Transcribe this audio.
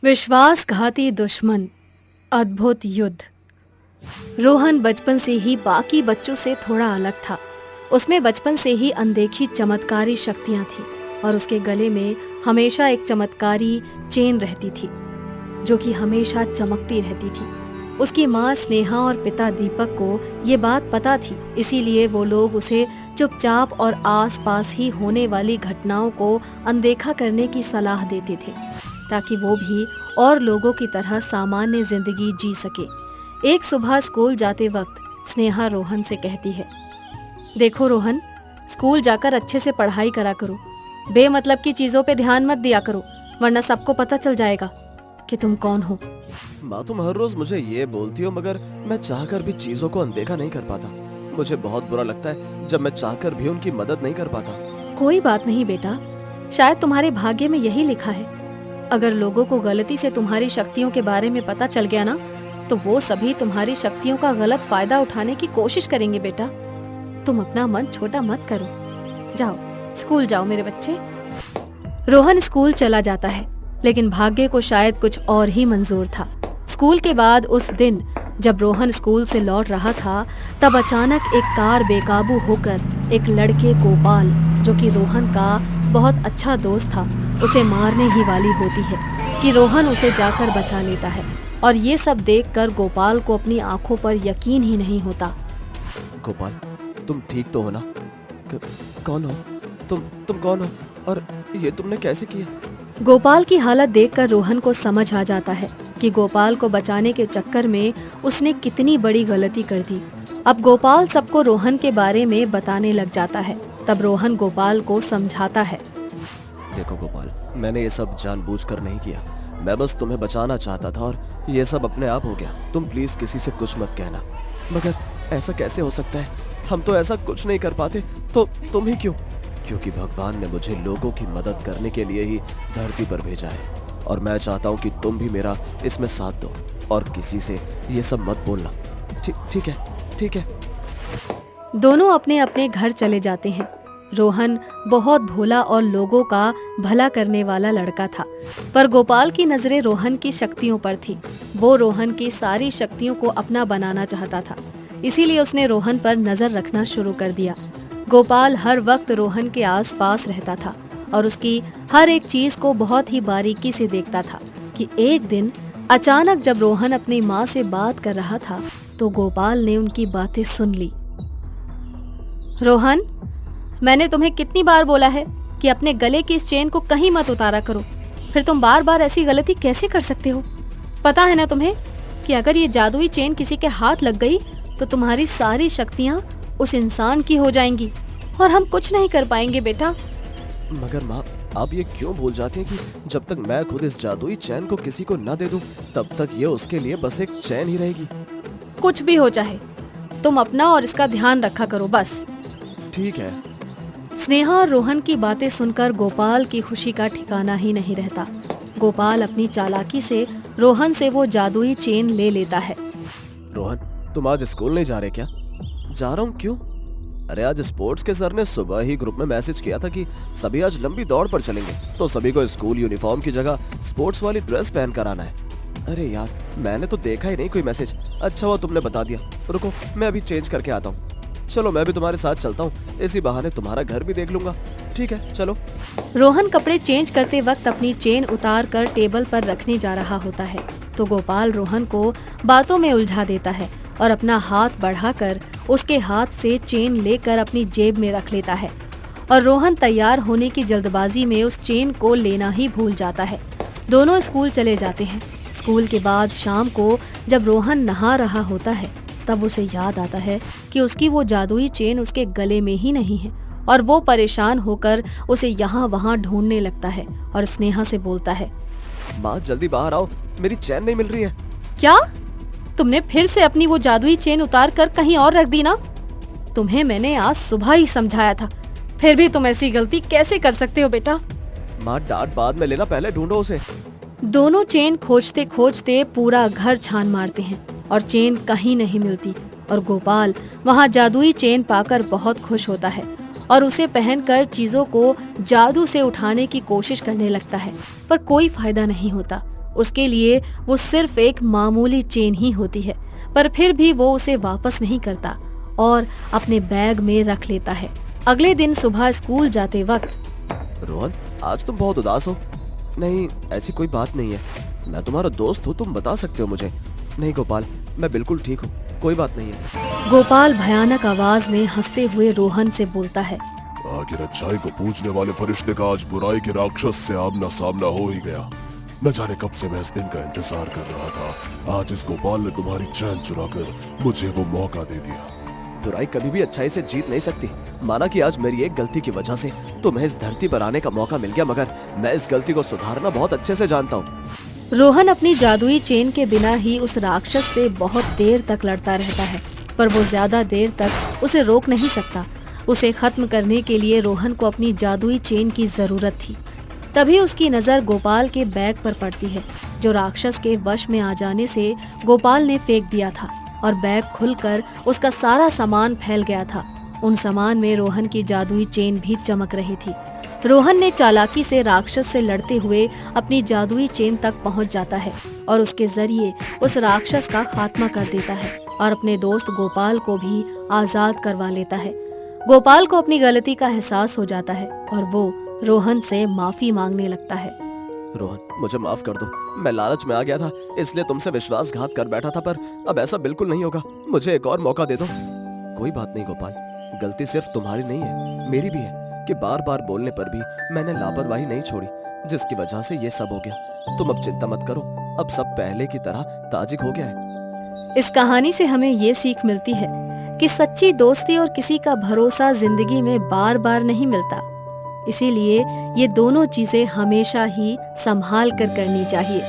विश्वासघाती दुश्मन, अद्भुत युद्ध। रोहन बचपन से ही बाकी बच्चों से थोड़ा अलग था। उसमें बचपन से ही अनदेखी चमत्कारी शक्तियां थीं और उसके गले में हमेशा एक चमत्कारी चेन रहती थी जो कि हमेशा चमकती रहती थी। उसकी माँ स्नेहा और पिता दीपक को ये बात पता थी, इसीलिए वो लोग उसे चुपचाप और आसपास ही होने वाली घटनाओं को अनदेखा करने की सलाह देते थे ताकि वो भी और लोगों की तरह सामान्य जिंदगी जी सके। एक सुबह स्कूल जाते वक्त स्नेहा रोहन से कहती है, देखो रोहन, स्कूल जाकर अच्छे से पढ़ाई करा करो, बेमतलब की चीजों पे ध्यान मत दिया करो, वरना सबको पता चल जाएगा कि तुम कौन हो। माँ, तुम हर रोज मुझे ये बोलती हो मगर मैं चाहकर भी चीजों को अनदेखा नहीं कर पाता। मुझे बहुत बुरा लगता है जब मैं चाहकर भी उनकी मदद नहीं कर पाता। कोई बात नहीं बेटा, शायद तुम्हारे भाग्य में यही लिखा है। अगर लोगों को गलती से तुम्हारी शक्तियों के बारे में पता चल गया ना, तो वो सभी तुम्हारी शक्तियों का गलत फायदा उठाने की कोशिश करेंगे बेटा। तुम अपना मन छोटा मत करो। जाओ, स्कूल जाओ मेरे बच्चे। रोहन स्कूल चला जाता है, लेकिन भाग्य को शायद कुछ और ही मंजूर था। स्कूल के बाद उस दिन जब रोहन स्कूल से लौट रहा था, तब अचानक एक कार बेकाबू होकर एक लड़के गोपाल, जो कि रोहन का बहुत अच्छा दोस्त था, उसे मारने ही वाली होती है कि रोहन उसे जाकर बचा लेता है। और ये सब देखकर गोपाल को अपनी आंखों पर यकीन ही नहीं होता। गोपाल, तुम ठीक तो हो ना? कौन हो तुम कौन हो और ये तुमने कैसे किया? गोपाल की हालत देखकर रोहन को समझ आ जाता है कि गोपाल को बचाने के चक्कर में उसने कितनी बड़ी गलती कर दी। अब गोपाल सबको रोहन के बारे में बताने लग जाता है। तब रोहन गोपाल को समझाता है, देखो गोपाल, मैंने ये सब जानबूझकर नहीं किया। मैं बस तुम्हें बचाना चाहता था और ये सब अपने आप हो गया। तुम प्लीज किसी से कुछ मत कहना। मगर ऐसा कैसे हो सकता है? हम तो ऐसा कुछ नहीं कर पाते, तो तुम ही क्यों? क्योंकि भगवान ने मुझे लोगों की मदद करने के लिए ही धरती पर भेजा है और मैं चाहता हूँ कि तुम भी मेरा इसमें साथ दो और किसी से ये सब मत बोलना। ठीक है। दोनों अपने अपने घर चले जाते हैं। रोहन बहुत भोला और लोगों का भला करने वाला लड़का था, पर गोपाल की नजरें रोहन की शक्तियों पर थी। वो रोहन की सारी शक्तियों को अपना बनाना चाहता था, इसीलिए उसने रोहन पर नजर रखना शुरू कर दिया। गोपाल हर वक्त रोहन के आसपास रहता था और उसकी हर एक चीज को बहुत ही बारीकी से देखता था कि एक दिन अचानक जब रोहन अपनी माँ से बात कर रहा था, तो गोपाल ने उनकी बातें सुन ली। रोहन, मैंने तुम्हें कितनी बार बोला है कि अपने गले की इस चेन को कहीं मत उतारा करो, फिर तुम बार बार ऐसी गलती कैसे कर सकते हो? पता है ना तुम्हें कि अगर ये जादुई चेन किसी के हाथ लग गई तो तुम्हारी सारी शक्तियाँ उस इंसान की हो जाएंगी और हम कुछ नहीं कर पाएंगे बेटा। मगर माँ, आप ये क्यों भूल जाती हैं कि जब तक मैं खुद इस जादुई चैन को किसी को न दे दूं, तब तक ये उसके लिए बस एक चैन ही रहेगी। कुछ भी हो चाहे, तुम अपना और इसका ध्यान रखा करो बस। ठीक है। स्नेहा और रोहन की बातें सुनकर गोपाल की खुशी का ठिकाना ही नहीं रहता। गोपाल अपनी चालाकी से रोहन से वो जादुई चेन ले लेता है। रोहन, तुम आज स्कूल नहीं जा रहे क्या? जा रहा हूँ, क्यों? अरे आज स्पोर्ट्स के सर ने सुबह ही ग्रुप में मैसेज किया था कि सभी आज लंबी दौड़ पर चलेंगे, तो सभी को स्कूल यूनिफॉर्म की जगह स्पोर्ट्स वाली ड्रेस पहन कर आना है। अरे यार, मैंने तो देखा ही नहीं कोई मैसेज। अच्छा हुआ तुमने बता दिया। रुको, मैं अभी चेंज करके आता हूँ। चलो मैं भी तुम्हारे साथ चलता हूँ, इसी बहाने तुम्हारा घर भी देख लूंगा। ठीक है, चलो। रोहन कपड़े चेंज करते वक्त अपनी चेन उतार कर टेबल पर रखने जा रहा होता है, तो गोपाल रोहन को बातों में उलझा देता है और अपना हाथ बढ़ाकर उसके हाथ से चेन लेकर अपनी जेब में रख लेता है। और रोहन तैयार होने की जल्दबाजी में उस चेन को लेना ही भूल जाता है। दोनों स्कूल चले जाते हैं। स्कूल के बाद शाम को जब रोहन नहा रहा होता है, तब उसे याद आता है कि उसकी वो जादुई चेन उसके गले में ही नहीं है और वो परेशान होकर उसे यहाँ वहाँ ढूंढने लगता है और स्नेहा से बोलता है, माँ जल्दी बाहर आओ, मेरी चैन नहीं मिल रही है। क्या? तुमने फिर से अपनी वो जादुई चेन उतार कर कहीं और रख दी ना? तुम्हें मैंने आज सुबह ही समझाया था, फिर भी तुम ऐसी गलती कैसे कर सकते हो बेटा? माँ डांट बाद में लेना, पहले ढूंढो उसे। दोनों चेन खोजते खोजते पूरा घर छान मारते हैं और चेन कहीं नहीं मिलती और गोपाल वहाँ जादुई चेन पाकर बहुत खुश होता है और उसे पहनकर चीजों को जादू से उठाने की कोशिश करने लगता है, पर कोई फायदा नहीं होता। उसके लिए वो सिर्फ एक मामूली चेन ही होती है, पर फिर भी वो उसे वापस नहीं करता और अपने बैग में रख लेता है। अगले दिन सुबह स्कूल जाते वक्त रोहन, आज तुम बहुत उदास हो। नहीं, ऐसी कोई बात नहीं है। मैं तुम्हारा दोस्त हूँ, तुम बता सकते हो मुझे। नहीं गोपाल, मैं बिल्कुल ठीक हूँ, कोई बात नहीं है। गोपाल भयानक आवाज में हंसते हुए रोहन से बोलता है। आखिर अच्छाई को पूजने वाले फरिश्ते का आज बुराई के राक्षस से आमना सामना हो ही गया। न जाने कब से मैं इस दिन का इंतजार कर रहा था। आज इस गोपाल ने तुम्हारी चैन चुराकर मुझे वो मौका दे दिया। बुराई कभी भी अच्छाई से जीत नहीं सकती। माना कि आज मेरी एक गलती की वजह से तुम्हें इस धरती पर आने का मौका मिल गया, मगर मैं इस गलती को सुधारना बहुत अच्छे से जानता हूँ। रोहन अपनी जादुई चेन के बिना ही उस राक्षस से बहुत देर तक लड़ता रहता है, पर वो ज्यादा देर तक उसे रोक नहीं सकता। उसे खत्म करने के लिए रोहन को अपनी जादुई चेन की जरूरत थी। तभी उसकी नजर गोपाल के बैग पर पड़ती है, जो राक्षस के वश में आ जाने से गोपाल ने फेंक दिया था, और बैग खुलकर उसका सारा सामान फैल गया था। उन सामान में रोहन की जादुई चेन भी चमक रही थी। रोहन ने चालाकी से राक्षस से लड़ते हुए अपनी जादुई चेन तक पहुंच जाता है और उसके जरिए उस राक्षस का खात्मा कर देता है और अपने दोस्त गोपाल को भी आजाद करवा लेता है। गोपाल को अपनी गलती का एहसास हो जाता है और वो रोहन से माफी मांगने लगता है। रोहन, मुझे माफ कर दो। मैं लालच में आ गया था, इसलिए तुमसे विश्वासघात कर बैठा था, पर अब ऐसा बिल्कुल नहीं होगा। मुझे एक और मौका दे दो। कोई बात नहीं गोपाल, गलती सिर्फ तुम्हारी नहीं है, मेरी भी है कि बार बार बोलने पर भी मैंने लापरवाही नहीं छोड़ी, जिसकी वजह से ये सब हो गया। तुम अब चिंता मत करो, अब सब पहले की तरह ताजिक हो गया है। इस कहानी से हमें ये सीख मिलती है कि सच्ची दोस्ती और किसी का भरोसा जिंदगी में बार बार नहीं मिलता। इसीलिए ये दोनों चीजें हमेशा ही संभाल कर करनी चाहिए।